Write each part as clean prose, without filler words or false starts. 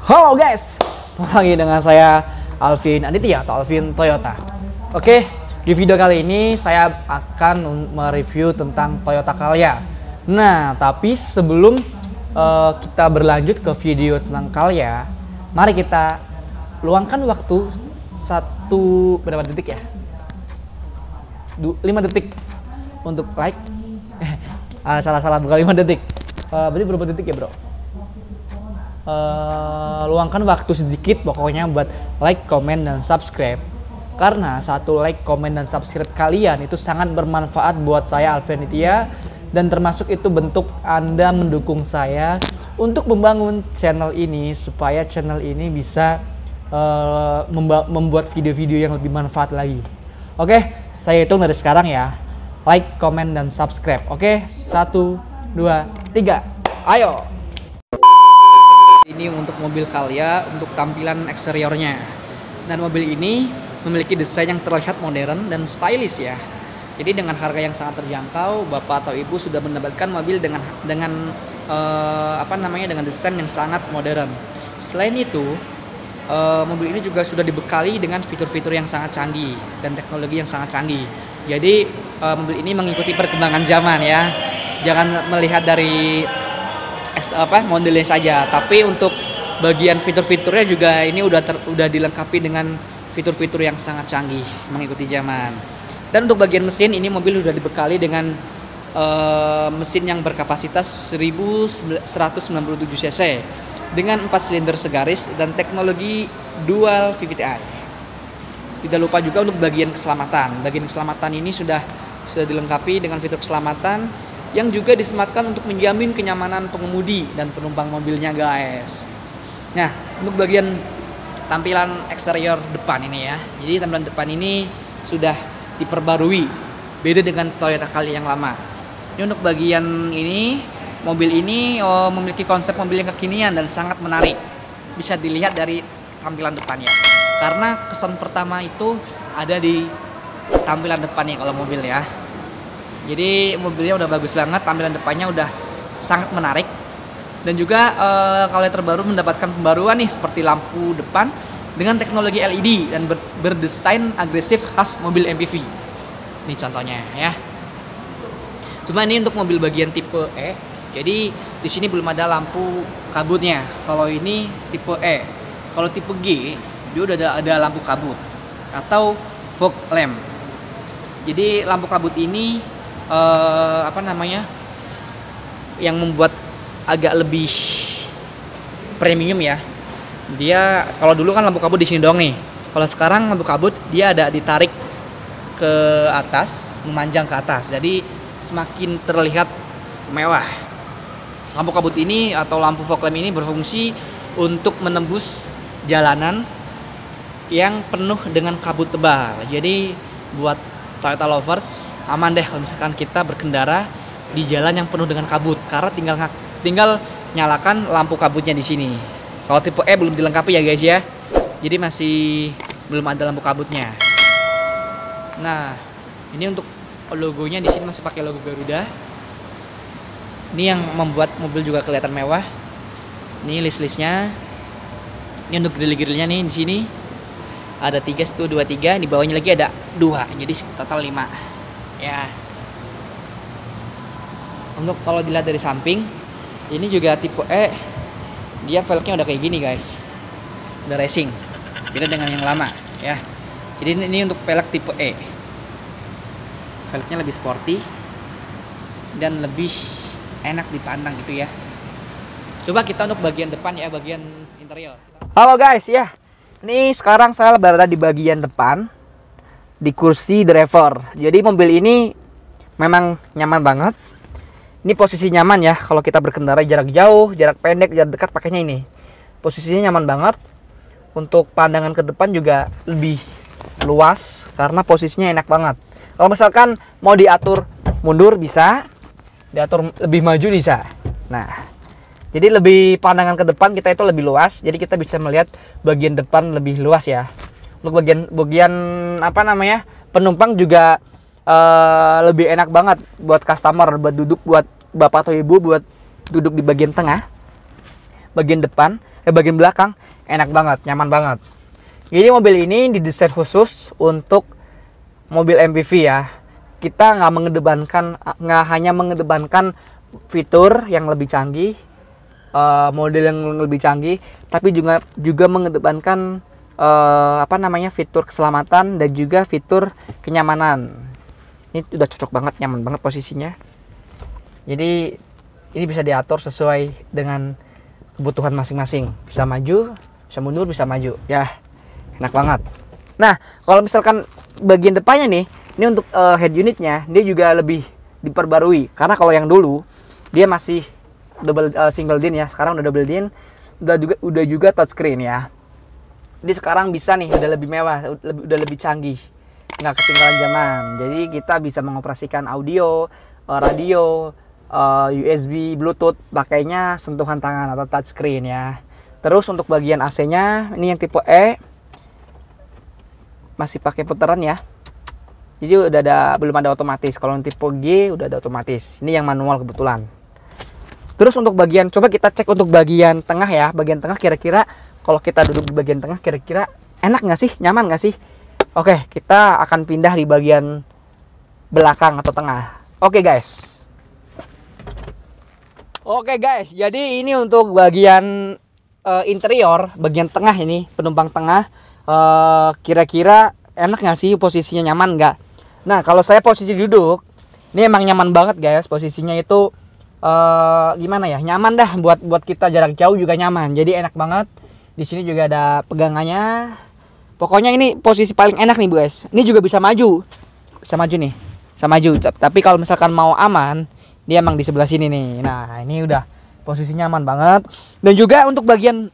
Halo guys, kembali lagi dengan saya Alvin Aditya atau Alvin Toyota. Oke, di video kali ini saya akan mereview tentang Toyota Calya. Nah, tapi sebelum kita berlanjut ke video tentang Calya, mari kita luangkan waktu berapa detik ya? 5 detik untuk like. Salah bukan 5 detik. Berarti berapa detik ya, bro? Luangkan waktu sedikit pokoknya buat like, komen, dan subscribe, karena satu like, komen, dan subscribe kalian itu sangat bermanfaat buat saya Alvin Aditya, dan termasuk itu bentuk Anda mendukung saya untuk membangun channel ini supaya channel ini bisa membuat video-video yang lebih manfaat lagi. Oke, saya hitung dari sekarang ya. Like, komen, dan subscribe. Oke, 1, 2, 3, ayo. Ini untuk mobil Calya, untuk tampilan eksteriornya. Dan mobil ini memiliki desain yang terlihat modern dan stylish ya. Jadi dengan harga yang sangat terjangkau, bapak atau ibu sudah mendapatkan mobil dengan dengan desain yang sangat modern. Selain itu, mobil ini juga sudah dibekali dengan fitur-fitur yang sangat canggih dan teknologi yang sangat canggih. Jadi mobil ini mengikuti perkembangan zaman ya. Jangan melihat dari modelnya saja, tapi untuk bagian fitur-fiturnya juga ini udah dilengkapi dengan fitur-fitur yang sangat canggih mengikuti zaman. Dan untuk bagian mesin ini mobil sudah dibekali dengan mesin yang berkapasitas 1197 cc dengan 4 silinder segaris dan teknologi dual VVT-i. Tidak lupa juga untuk bagian keselamatan. Bagian keselamatan ini sudah dilengkapi dengan fitur keselamatan yang juga disematkan untuk menjamin kenyamanan pengemudi dan penumpang mobilnya guys. Nah, untuk bagian tampilan eksterior depan ini ya. Jadi tampilan depan ini sudah diperbarui, beda dengan Toyota Calya yang lama. Ini untuk bagian ini, mobil ini memiliki konsep mobil yang kekinian dan sangat menarik. Bisa dilihat dari tampilan depannya. Karena kesan pertama itu ada di tampilan depannya kalau mobil ya. Jadi mobilnya udah bagus banget, tampilan depannya udah sangat menarik. Dan juga Calya terbaru mendapatkan pembaruan nih seperti lampu depan dengan teknologi LED dan berdesain agresif khas mobil MPV. Ini contohnya ya. Cuma ini untuk mobil bagian tipe E. Jadi di sini belum ada lampu kabutnya. Kalau ini tipe E. Kalau tipe G dia udah ada lampu kabut atau fog lamp. Jadi lampu kabut ini yang membuat agak lebih premium ya. Dia kalau dulu kan lampu kabut di sini doang nih. Kalau sekarang lampu kabut dia ada ditarik ke atas, memanjang ke atas. Jadi semakin terlihat mewah. Lampu kabut ini atau lampu fog lamp ini berfungsi untuk menembus jalanan yang penuh dengan kabut tebal. Jadi buat Toyota lovers aman deh kalau misalkan kita berkendara di jalan yang penuh dengan kabut, karena tinggal nyalakan lampu kabutnya di sini. Kalau tipe E belum dilengkapi ya guys ya. Jadi masih belum ada lampu kabutnya. Nah, ini untuk logonya di sini masih pakai logo Garuda. Ini yang membuat mobil juga kelihatan mewah. Ini list-listnya. Ini untuk grill-grillnya nih di sini. Ada 3, 1, 2, 3. Di bawahnya lagi ada 2. Jadi total 5. Ya. Untuk kalau dilihat dari samping, ini juga tipe E. Dia velgnya udah kayak gini guys. Udah racing. Beda dengan yang lama ya. Jadi ini untuk velg tipe E. Velgnya lebih sporty dan lebih enak dipandang gitu ya. Coba kita untuk bagian depan ya, bagian interior. Halo guys ya. Ini sekarang saya berada di bagian depan, di kursi driver. Jadi mobil ini memang nyaman banget. Ini posisi nyaman ya, kalau kita berkendara jarak jauh, jarak pendek, jarak dekat pakainya ini. Posisinya nyaman banget. Untuk pandangan ke depan juga lebih luas, karena posisinya enak banget. Kalau misalkan mau diatur mundur bisa, diatur lebih maju bisa. Nah, jadi lebih pandangan ke depan kita itu lebih luas, jadi kita bisa melihat bagian depan lebih luas ya. Untuk bagian penumpang juga lebih enak banget buat customer, buat duduk, buat bapak atau ibu buat duduk di bagian tengah, bagian depan. bagian belakang enak banget, nyaman banget. Jadi mobil ini didesain khusus untuk mobil MPV ya. Kita nggak hanya mengedepankan fitur yang lebih canggih, model yang lebih canggih, tapi juga mengedepankan fitur keselamatan dan juga fitur kenyamanan. Ini udah cocok banget, nyaman banget posisinya. Jadi ini bisa diatur sesuai dengan kebutuhan masing-masing. Bisa maju, bisa mundur, bisa maju. Ya, enak banget. Nah, kalau misalkan bagian depannya nih, ini untuk head unitnya, dia juga lebih diperbarui. Karena kalau yang dulu dia masih single din ya, sekarang udah double din, udah juga touchscreen ya. Jadi sekarang bisa nih, udah lebih mewah, udah lebih canggih, nggak ketinggalan zaman. Jadi kita bisa mengoperasikan audio, radio, USB, Bluetooth, pakainya sentuhan tangan atau touchscreen ya. Terus untuk bagian AC-nya, ini yang tipe E, masih pakai putaran ya. Jadi belum ada otomatis. Kalau yang tipe G udah ada otomatis. Ini yang manual kebetulan. Terus untuk bagian, coba kita cek untuk bagian tengah ya. Bagian tengah kira-kira kalau kita duduk di bagian tengah kira-kira enak nggak sih? Nyaman nggak sih? Oke, kita akan pindah di bagian belakang atau tengah. Oke guys. Jadi ini untuk bagian interior, bagian tengah ini, penumpang tengah. Kira-kira enak nggak sih? Posisinya nyaman nggak? Nah, kalau saya posisi duduk, ini emang nyaman banget guys. Posisinya itu gimana ya? Nyaman dah buat kita jarak jauh juga nyaman. Jadi enak banget. Di sini juga ada pegangannya. Pokoknya ini posisi paling enak nih guys. Ini juga bisa maju. Bisa maju nih. Bisa maju. Tapi kalau misalkan mau aman, dia emang di sebelah sini nih. Nah, ini udah posisinya aman banget. Dan juga untuk bagian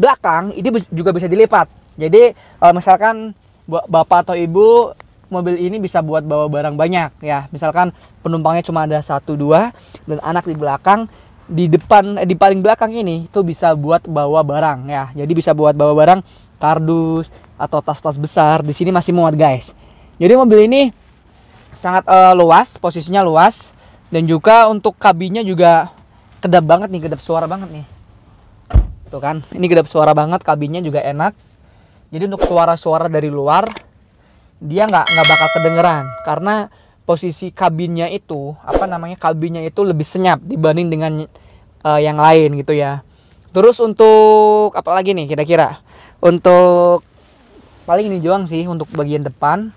belakang ini juga bisa dilipat. Jadi kalau misalkan bapak atau ibu, mobil ini bisa buat bawa barang banyak ya. Misalkan penumpangnya cuma ada 1-2 dan anak di belakang, di paling belakang ini tuh bisa buat bawa barang ya. Jadi bisa buat bawa barang, kardus atau tas-tas besar. Di sini masih muat guys. Jadi mobil ini sangat luas, posisinya luas, dan juga untuk kabinnya juga kedap banget nih, kedap suara banget nih. Tuh kan, ini kedap suara banget, kabinnya juga enak. Jadi untuk suara-suara dari luar dia nggak bakal kedengeran karena posisi kabinnya itu kabinnya itu lebih senyap dibanding dengan yang lain gitu ya. Terus untuk apa lagi nih kira-kira? Untuk paling ini doang sih untuk bagian depan.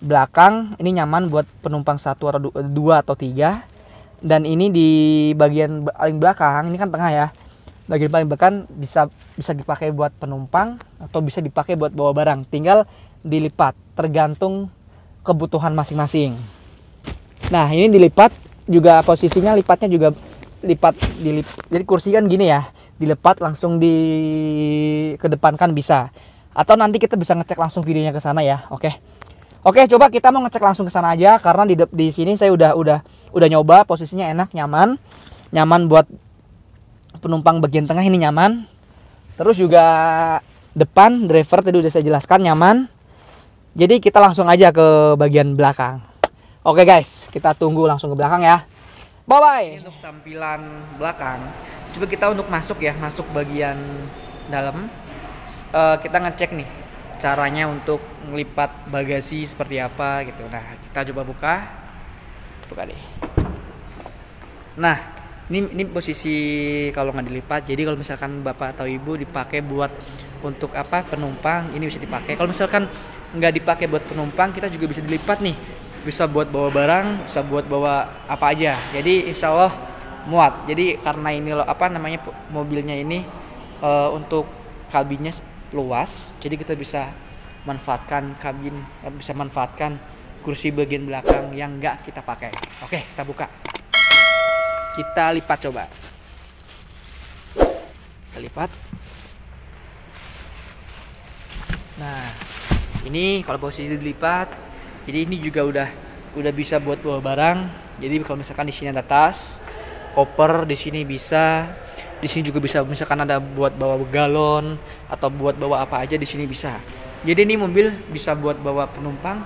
Belakang ini nyaman buat penumpang 1 atau 2 atau 3. Dan ini di bagian paling belakang, ini kan tengah ya. Bagian paling belakang bisa dipakai buat penumpang atau bisa dipakai buat bawa barang. Tinggal dilipat, tergantung kebutuhan masing-masing. Nah, ini dilipat juga, posisinya lipatnya juga dilip. Jadi kursi kan gini ya, dilipat langsung dikedepankan bisa. Atau nanti kita bisa ngecek langsung videonya ke sana ya. Oke, coba kita mau ngecek langsung ke sana aja karena di sini saya udah nyoba, posisinya enak, nyaman buat penumpang bagian tengah ini nyaman. Terus juga depan driver tadi udah saya jelaskan nyaman. Jadi kita langsung aja ke bagian belakang. Oke guys, kita tunggu langsung ke belakang ya. Bye bye. Ini untuk tampilan belakang. Coba kita untuk masuk bagian dalam. Kita ngecek nih caranya untuk ngelipat bagasi seperti apa gitu. Nah, kita coba buka deh. Nah, ini posisi kalau nggak dilipat. Jadi kalau misalkan bapak atau ibu dipakai buat untuk penumpang, ini bisa dipakai. Kalau misalkan nggak dipakai buat penumpang, kita juga bisa dilipat nih. Bisa buat bawa barang, bisa buat bawa apa aja. Jadi insya Allah muat. Jadi karena ini mobilnya ini untuk kabinnya luas, jadi kita bisa manfaatkan kabin, bisa manfaatkan kursi bagian belakang yang nggak kita pakai. Oke, kita buka. Kita lipat coba. Kita lipat. Nah, ini kalau posisi dilipat, jadi ini juga udah bisa buat bawa barang. Jadi kalau misalkan di sini ada tas, koper, di sini bisa. Di sini juga bisa, misalkan ada buat bawa galon atau buat bawa apa aja, di sini bisa. Jadi ini mobil bisa buat bawa penumpang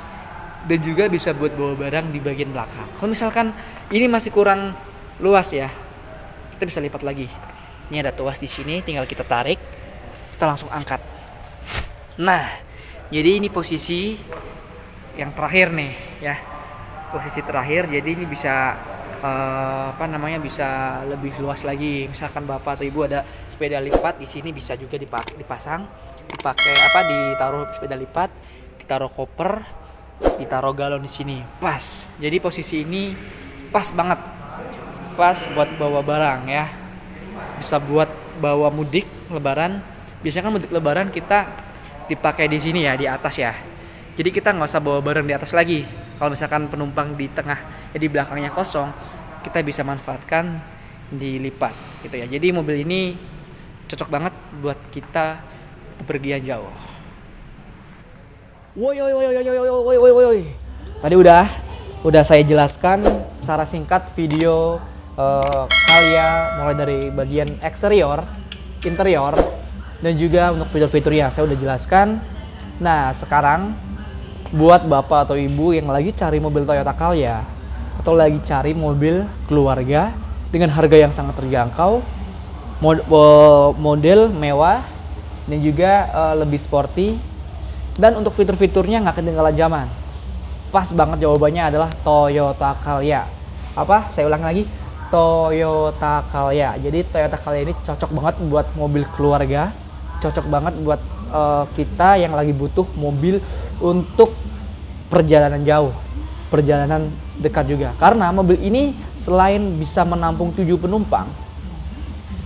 dan juga bisa buat bawa barang di bagian belakang. Kalau misalkan ini masih kurang luas ya, kita bisa lipat lagi. Ini ada tuas di sini, tinggal kita tarik, kita langsung angkat. Nah, jadi ini posisi yang terakhir nih ya. Posisi terakhir, jadi ini bisa bisa lebih luas lagi. Misalkan bapak atau ibu ada sepeda lipat di sini, bisa juga dipasang, ditaruh sepeda lipat, ditaruh koper, ditaruh galon di sini, pas. Jadi posisi ini pas banget, pas buat bawa barang ya, bisa buat bawa mudik lebaran. Biasanya kan mudik lebaran kita dipakai di sini ya, di atas ya. Jadi kita nggak usah bawa barang di atas lagi. Kalau misalkan penumpang di tengah ya di belakangnya kosong, kita bisa manfaatkan dilipat gitu ya. Jadi mobil ini cocok banget buat kita bepergian jauh. Woi. Tadi udah saya jelaskan secara singkat video Calya, mulai dari bagian eksterior, interior, dan juga untuk fitur-fiturnya saya udah jelaskan. Nah, sekarang buat bapak atau ibu yang lagi cari mobil Toyota Calya atau lagi cari mobil keluarga dengan harga yang sangat terjangkau, model mewah dan juga lebih sporty, dan untuk fitur-fiturnya nggak ketinggalan zaman, pas banget jawabannya adalah Toyota Calya. Saya ulang lagi, Toyota Calya. Jadi Toyota Calya ini cocok banget buat mobil keluarga, cocok banget buat kita yang lagi butuh mobil untuk perjalanan jauh, perjalanan dekat juga. Karena mobil ini selain bisa menampung 7 penumpang,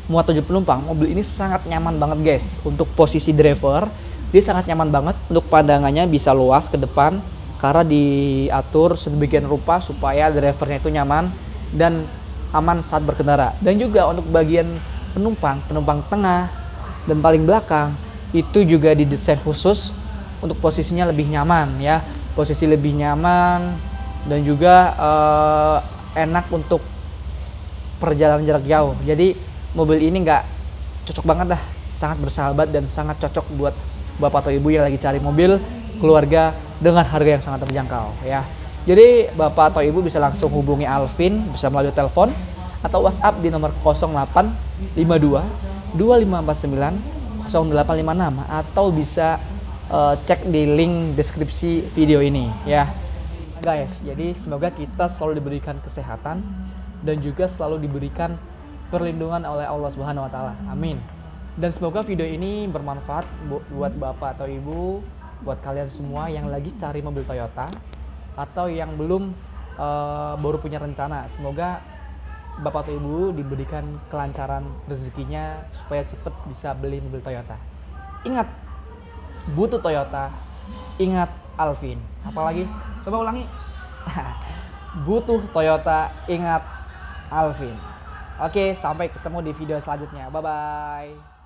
muat 7 penumpang, mobil ini sangat nyaman banget guys. Untuk posisi driver, dia sangat nyaman banget. Untuk pandangannya bisa luas ke depan, karena diatur sedemikian rupa supaya drivernya itu nyaman dan aman saat berkendara. Dan juga untuk bagian penumpang tengah dan paling belakang, itu juga didesain khusus untuk posisinya lebih nyaman ya, posisi lebih nyaman dan juga enak untuk perjalanan jarak jauh. Jadi mobil ini cocok banget dah, sangat bersahabat dan sangat cocok buat bapak atau ibu yang lagi cari mobil keluarga dengan harga yang sangat terjangkau ya. Jadi bapak atau ibu bisa langsung hubungi Alvin, bisa melalui telepon atau WhatsApp di nomor 0852 2549 0856, atau bisa cek di link deskripsi video ini ya guys. Jadi semoga kita selalu diberikan kesehatan dan juga selalu diberikan perlindungan oleh Allah Subhanahu wa taala. Amin. Dan semoga video ini bermanfaat buat bapak atau ibu, buat kalian semua yang lagi cari mobil Toyota atau yang belum baru punya rencana. Semoga bapak atau ibu diberikan kelancaran rezekinya supaya cepet bisa beli mobil Toyota. Ingat, butuh Toyota, ingat Alvin. Apalagi? Coba ulangi. Butuh Toyota, ingat Alvin. Oke, sampai ketemu di video selanjutnya. Bye-bye.